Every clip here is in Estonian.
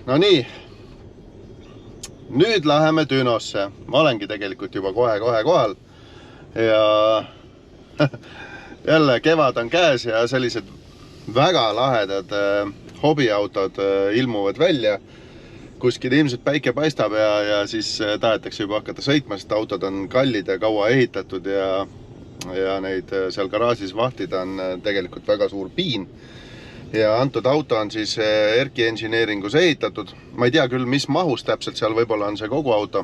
No nii, nüüd läheme Dünosse. Ma olengi tegelikult juba kohe kohal ja jälle kevad on käes ja sellised väga lahedad hobiautod ilmuvad välja. Kuskil ilmselt päike paistab ja siis tahetakse juba hakata sõitma, sest autod on kallid ja kaua ehitatud ja neid seal garaažis vahtida on tegelikult väga suur piin. Ja antud auto on siis Erki Engineeringus ehitatud. Ma ei tea küll, mis mahus täpselt seal võib-olla on see kogu auto,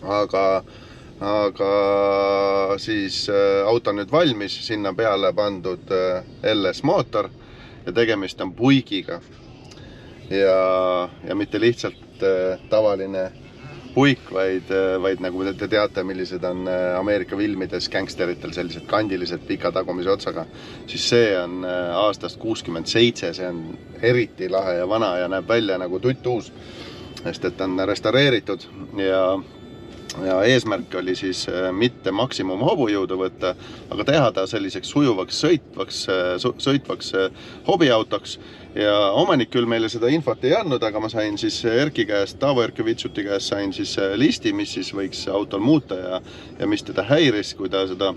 aga siis auto on nüüd valmis, sinna peale pandud LS mootor ja tegemist on puigiga. Ja mitte lihtsalt tavaline puik, vaid nagu te teate, millised on Ameerika filmides gängsteritel sellised kandilised pika tagumise otsaga, siis see on aastast 67, see on eriti lahe ja vana ja näeb välja nagu tuttuus, sest et on restaureeritud ja eesmärk oli siis mitte maksimum hobujõudu võtta, aga teha ta selliseks sujuvaks sõitvaks hobiautoks. Ja omanik küll meile seda infot ei andnud, aga ma sain siis Erki käest, Taavo Erkevitsuti käest sain siis listi, mis siis võiks autol muuta ja mis teda häiris, kui ta seda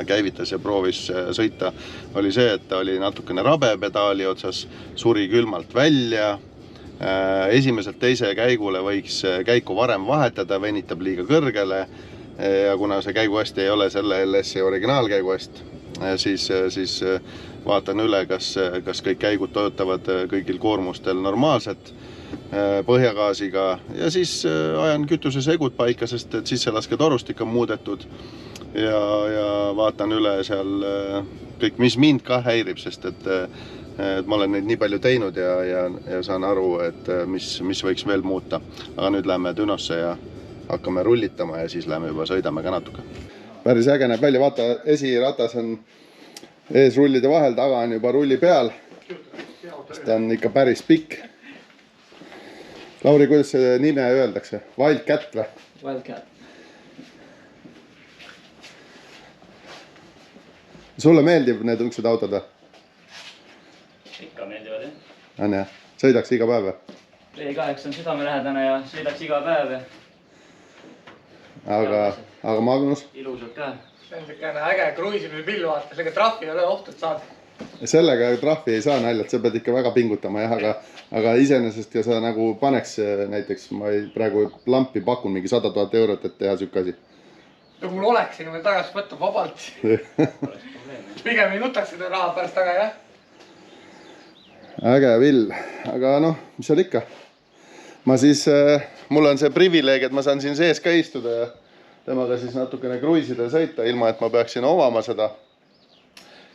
käivitas ja proovis sõita, oli see, et ta oli natukene rabe pedaali otsas, suri külmalt välja. Esimeselt teise käigule võiks käiku varem vahetada, venitab liiga kõrgele ja kuna see käiguhäst ei ole selle LS-i originaalkäiguhäst, siis vaatan üle, kas kõik käigud toetavad kõigil koormustel normaalselt põhjagaasiga ja siis ajan kütuse segud paika, sest et sisselaske torustik on muudetud ja vaatan üle seal kõik, mis mind ka häirib, sest et ma olen neid nii palju teinud ja saan aru, et mis võiks veel muuta. Aga nüüd läheme Dünosse ja hakkame rullitama ja siis läheme juba sõidame ka natuke. Päris äge näeb välja, vaata, esiratas on ees rullide vahel, taga on juba rulli peal. Ta on ikka päris pikk. Lauri, kuidas see nime öeldakse? Wildcat või? Wildcat. Sulle meeldib need õksed autod või? Ikka meeldivad, jah. On jah? Sõidaks iga päev või? E8 on südamelähedane ja sõidaks iga päev. Aga Magnus? Ilusad ka. See on selline äge kruiisimise pill, vaata. Sellega trahvi ei ole ohtu, et saad. Sellega trahvi ei saa naljalt, sa pead ikka väga pingutama, jah, aga iseenesest ka sa nagu paneks näiteks, ma praegu lampi pakun mingi 100 000 eurot, et teha sükk asi. Kui mul oleks, siis võin tagasi võtta vabalt. Pigem ei nutaks seda raha pärast taga, jah. Äge vill, aga noh, mis seal ikka? Ma siis, mul on see privileeg, et ma saan siin sees ka istuda ja temaga siis natukene kruiisida ja sõita, ilma et ma peaksin omama seda.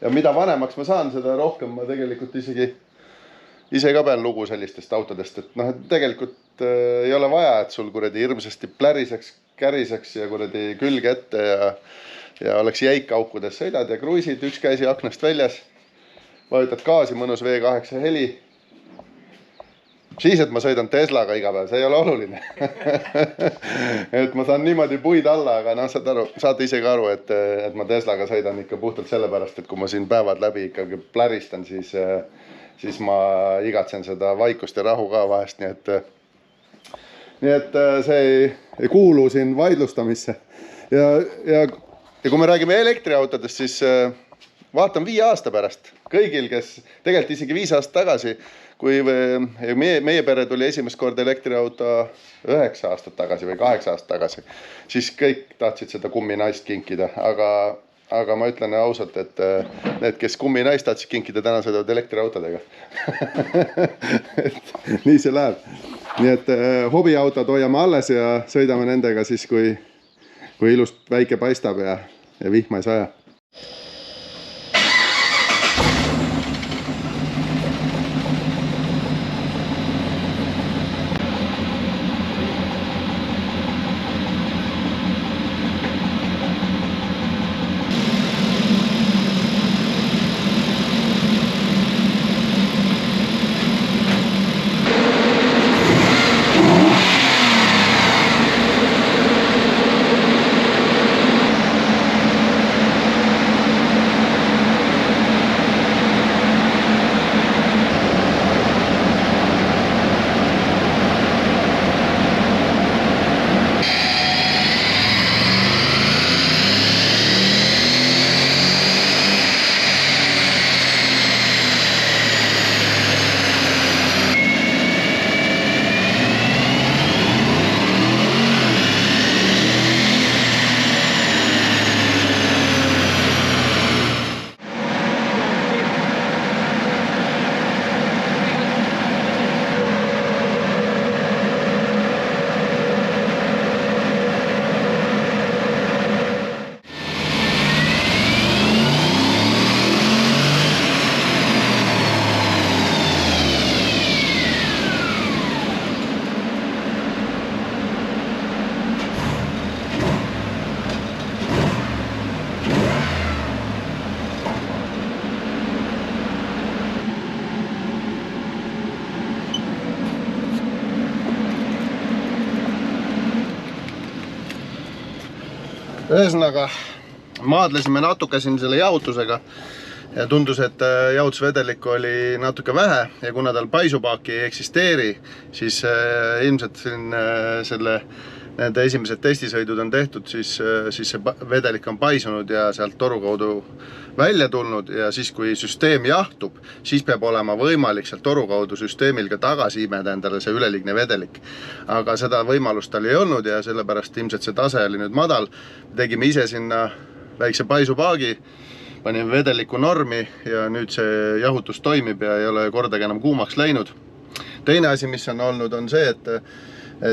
Ja mida vanemaks ma saan, seda rohkem ma tegelikult ise ka pean lugu sellistest autodest, et noh, et tegelikult ei ole vaja, et sul kuradi hirmsasti pläriseks, käriseks ja kuradi külg ette ja oleks jäik aukudes, sõidad ja kruiisid, üks käisi aknast väljas, vajutad gaasi, mõnus V8 heli. Siis, et ma sõidan Teslaga iga päev, see ei ole oluline. Et ma saan niimoodi puid alla, aga noh, saate ise ka aru, et ma Teslaga sõidan ikka puhtalt sellepärast, et kui ma siin päevad läbi ikkagi pläristan, siis ma igatsen seda vaikust ja rahu ka vahest, nii et see ei kuulu siin vaidlustamisse. Ja kui me räägime elektriautodest, siis vaatan 5 aasta pärast kõigil, kes tegelikult isegi 5 aastat tagasi, kui meie pere tuli esimest korda elektriauto 9 aastat tagasi või 8 aastat tagasi, siis kõik tahtsid seda kumminaist kinkida, aga ma ütlen ausalt, et need, kes kumminaist tahtsid kinkida, täna sõidavad elektriautodega. Nii see läheb. Nii et hobiautod hoiame alles ja sõidame nendega siis, kui ilus väike paistab ja vihma ei saja. Ühesõnaga, maadlesime natuke siin selle jahutusega ja tundus, et jahutusvedelikku oli natuke vähe ja kuna tal paisupaaki ei eksisteeri, siis ilmselt siin nende esimesed testisõidud on tehtud, siis see vedelik on paisunud ja sealt toru kaudu välja tulnud ja siis kui süsteem jahtub, siis peab olema võimalik sealt toru kaudu süsteemil ka tagasi imeda endale see üleliigne vedelik. Aga seda võimalust tal ei olnud ja sellepärast ilmselt see tase oli nüüd madal. Tegime ise sinna väikse paisupaagi, panime vedeliku normi ja nüüd see jahutus toimib ja ei ole kordagi enam kuumaks läinud. Teine asi, mis on olnud, on see, et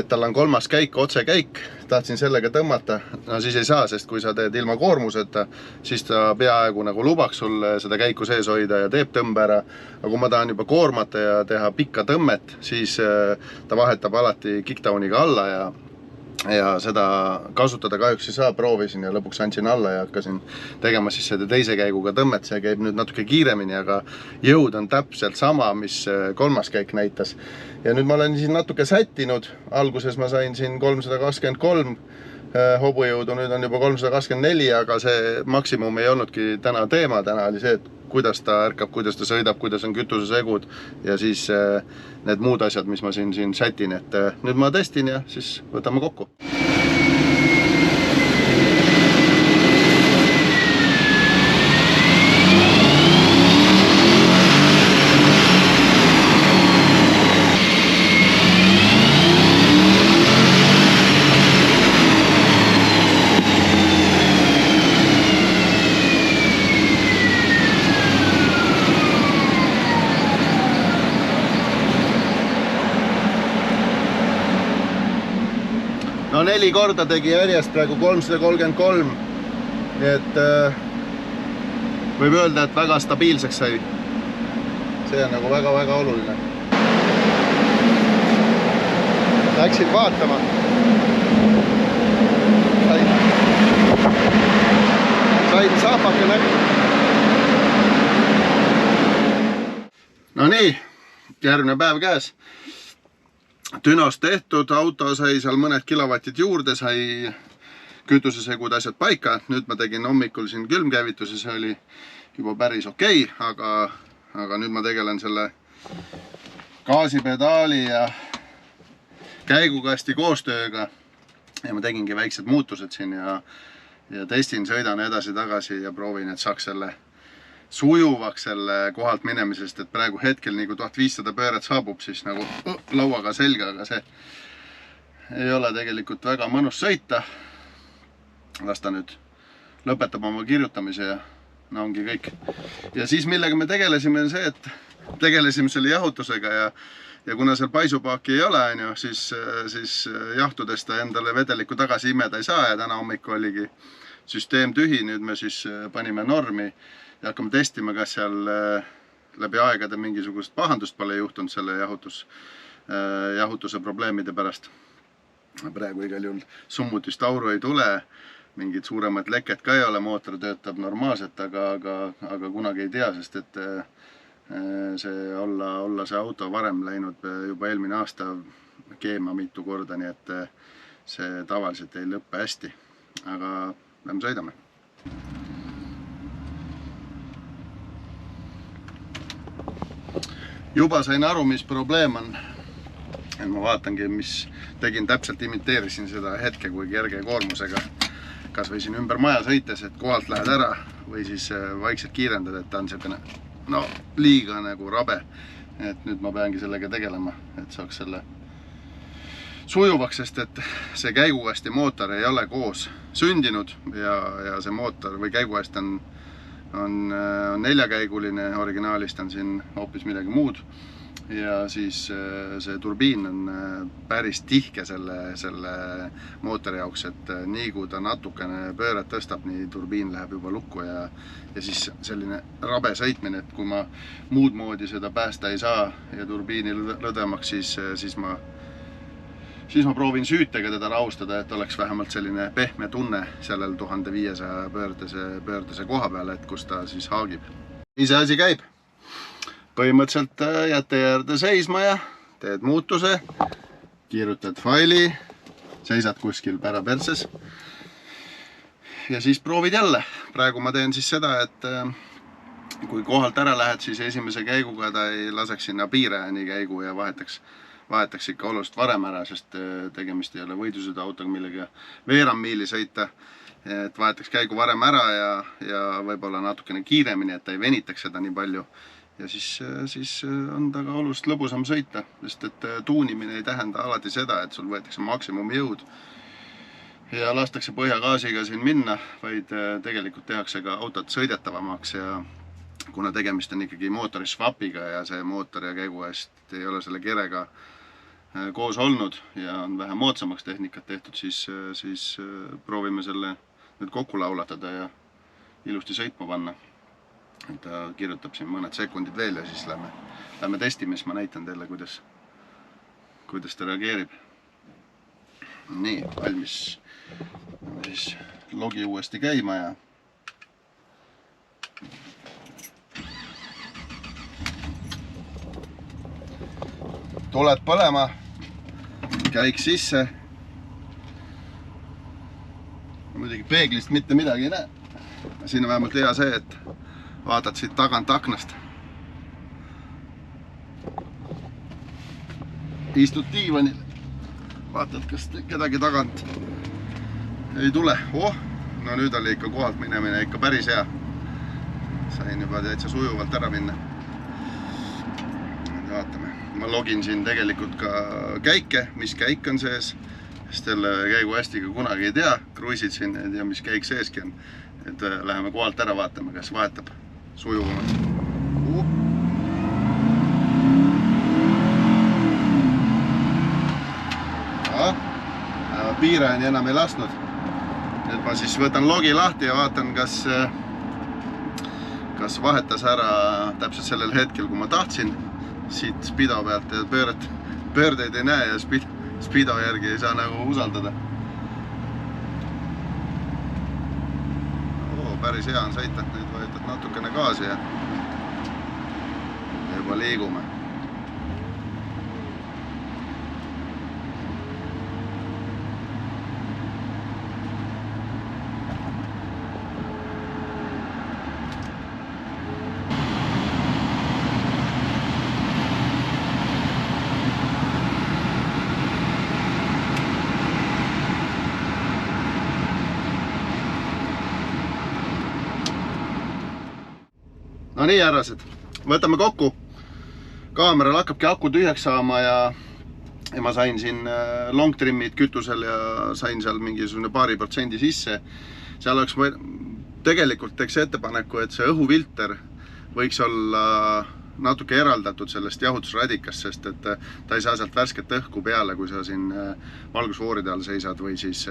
tal on 3. käik, otsekäik, tahtsin sellega tõmmata, no siis ei saa, sest kui sa teed ilma koormuseta, siis ta peaaegu nagu lubaks sul seda käiku sees hoida ja teeb tõmbe ära. Aga kui ma tahan juba koormata ja teha pikka tõmmet, siis ta vahetab alati kickdowniga alla ja seda kasutada kahjuks ei saa, proovisin ja lõpuks andsin alla ja hakkasin tegema siis seda teise käiguga tõmmet. See käib nüüd natuke kiiremini, aga jõud on täpselt sama, mis 3. käik näitas. Ja nüüd ma olen siin natuke sättinud. Alguses ma sain siin 323 hobujõudu, nüüd on juba 324, aga see maksimum ei olnudki täna teema. Täna oli see, et kuidas ta ärkab, kuidas ta sõidab, kuidas on kütusesegud ja siis need muud asjad, mis ma siin sätin. Et nüüd ma testin ja siis võtame kokku. No 4 korda tegi järjest praegu 333, nii et võib öelda, et väga stabiilseks sai. See on nagu väga-väga oluline. Läksin vaatama. Sain saapake näkku. No nii, järgmine päev käes. Dünos tehtud, auto sai seal mõned kilovatid juurde, sai kütusesegud asjad paika. Nüüd ma tegin hommikul siin külmkäivituse, see oli juba päris okei, aga nüüd ma tegelen selle gaasipedaali ja käigukasti koostööga ja ma tegingi väiksed muutused siin ja testin, sõidan edasi-tagasi ja proovin, et saaks selle sujuvaks selle kohalt minemisest, et praegu hetkel nagu 1500 pööret saabub, siis nagu lauaga selga, aga see ei ole tegelikult väga mõnus sõita. Las ta nüüd lõpetab oma kirjutamise ja no ongi kõik. Ja siis millega me tegelesime on see, et tegelesime selle jahutusega ja kuna seal paisupaaki ei ole, siis jahtudes ta endale vedelikku tagasi imeda ei saa ja täna hommikul oligi süsteem tühi, nüüd me siis panime normi ja hakkame testima, kas seal läbi aegade mingisugust pahandust pole juhtunud selle jahutuse probleemide pärast. Praegu igal juhul summutist auru ei tule, mingid suuremad leket ka ei ole, mootor töötab normaalselt, aga kunagi ei tea, sest et olla see auto varem läinud juba eelmine aasta keema mitu korda, nii et see tavaliselt ei lõppe hästi, aga lähme sõidame. Juba sain aru, mis probleem on. Ma vaatangi, mis tegin täpselt, imiteerisin seda hetke, kui kerge koormusega kas või siin ümber maja sõites, et kohalt lähed ära või siis vaikselt kiirendad, et ta on selline liiga nagu rabe. Et nüüd ma peangi sellega tegelema, et saaks selle sujuvaks, sest et see käigukasti mootor ei ole koos sündinud ja see mootor või käigukast on 4-käiguline, originaalist on siin hoopis midagi muud ja siis see turbiin on päris tihke selle mootori jaoks, et nii kui ta natukene pööret tõstab, nii turbiin läheb juba lukku ja siis selline rabe sõitmine, et kui ma muud moodi seda päästa ei saa ja turbiini lõdvemaks, siis ma proovin süütega teda rahustada, et oleks vähemalt selline pehme tunne sellel 1500 pöördese koha peal, et kus ta siis haagib. Nii see asi käib. Põhimõtteliselt jääte järde seisma ja teed muutuse, kiirutad faili, seisad kuskil päraperses ja siis proovid jälle. Praegu ma teen siis seda, et kui kohalt ära lähed, siis esimese käiguga ta ei laseks sinna piirajani käigu ja vahetaks ikka oluliselt varem ära, sest tegemist ei ole võidusõiduautoga, millega veerand miili sõita. Et vahetaks käigu varem ära ja võib-olla natukene kiiremini, et ta ei venitaks seda nii palju. Ja siis on ta ka oluliselt lõbusam sõita, sest et tuunimine ei tähenda alati seda, et sul võetakse maksimumjõud ja lastakse põhjagaasiga siin minna, vaid tegelikult tehakse ka autot sõidetavamaks ja kuna tegemist on ikkagi mootori swapiga ja see mootor ja käiguhäst ei ole selle kerega koos olnud ja on vähe moodsamaks tehnikat tehtud, siis proovime selle nüüd kokku laulatada ja ilusti sõitma panna. Ta kirjutab siin mõned sekundid veel ja siis lähme testime, siis ma näitan teile, kuidas ta reageerib. Nii, valmis siis logi uuesti käima ja tuled põlema, käik sisse. Muidugi peeglist mitte midagi ei näe. Siin on vähemalt hea see, et vaatad siit tagant aknast. Istud diivanil. Vaatad, kas kedagi tagant ei tule. No nüüd oli ikka kohalt minemine ikka päris hea. Sain juba täitsa sujuvalt ära minna. Vaatame. Ma login siin tegelikult ka käike, mis käik on sees. Sest selle käiguhästiga kunagi ei tea. Kruisid siin ei tea, mis käik seeski on. Et läheme kohalt ära vaatame, kas vahetab sujuvamalt. Piirajani enam ei lasknud. Nüüd ma siis võtan logi lahti ja vaatan, kas vahetas ära täpselt sellel hetkel, kui ma tahtsin. Siit Speedo pealt ja pöördeid ei näe ja Speedo järgi ei saa nagu usaldada. Päris hea on sõita, nüüd võetad natukene gaasi ja juba liigume. No nii, härrased, võtame kokku. Kaameral hakkabki aku tühjaks saama ja ma sain siin long trimmid kütusel ja sain seal mingisugune 2% sisse. Seal oleks tegelikult teeks ettepaneku, et see õhufilter võiks olla natuke eraldatud sellest jahutusradikast, sest et ta ei saa sealt värsket õhku peale, kui sa siin valgusfooride all seisad või siis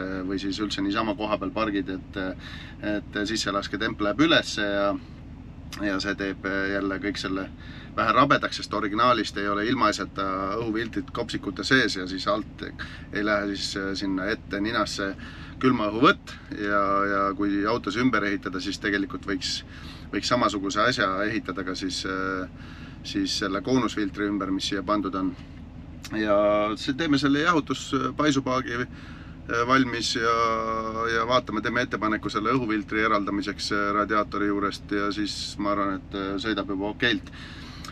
üldse niisama koha peal pargid, et sisselaske temp läheb üles ja see teeb jälle kõik selle vähe rabedaks, sest originaalist ei ole ilmaasjata õhufiltrid kopsikute sees ja siis alt ei lähe siis sinna ette ninasse külma õhuvõtt ja kui autos ümber ehitada, siis tegelikult võiks samasuguse asja ehitada ka siis selle koonusfiltri ümber, mis siia pandud on. Ja teeme selle jahutuspaisupaagi valmis ja vaatame, teeme ettepaneku selle õhufiltri eraldamiseks radiaatori juurest ja siis ma arvan, et sõidab juba okeilt.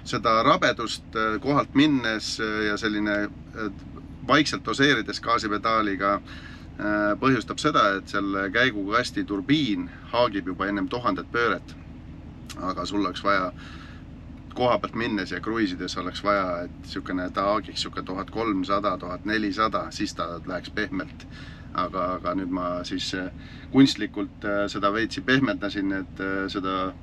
Seda rabedust kohalt minnes ja selline vaikselt doseerides gaasipedaaliga põhjustab seda, et selle käigukasti turbiin haagib juba ennem 1000 pööret. Aga sul oleks vaja koha pealt minnes ja kruisides oleks vaja, et ta haagiks 1300, 1400, siis ta läheks pehmelt. Aga nüüd ma siis kunstlikult seda veitsi pehmendasin, et seda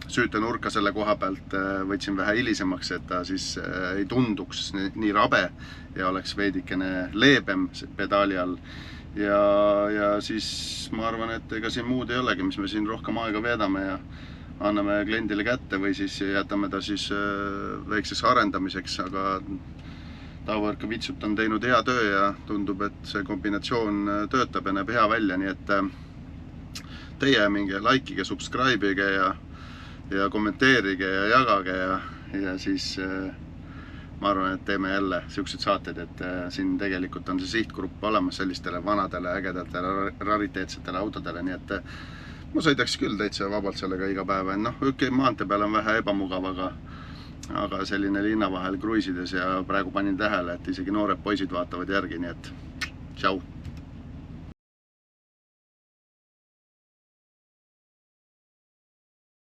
süütenurka selle koha pealt võtsin vähe hilisemaks, et ta siis ei tunduks nii rabe ja oleks veidikene leebem pedaali all. Ja siis ma arvan, et ega siin muud ei olegi, mis me siin rohkem aega veedame ja anname kliendile kätte või siis jätame ta siis väikseks arendamiseks, aga Tauerka Vitsut on teinud hea töö ja tundub, et see kombinatsioon töötab ja näeb hea välja, nii et teie minge likeige, subscribeige ja kommenteerige ja jagage ja siis ma arvan, et teeme jälle siuksed saated, et siin tegelikult on see sihtgrupp olemas sellistele vanadele, ägedatele, rariteetsetele autodele, nii et ma sõidaks küll täitsa vabalt sellega iga päev. Noh, maantee peal on vähe ebamugav, aga selline linna vahel kruisides ja praegu panin tähele, et isegi noored poisid vaatavad järgi, nii et tšau!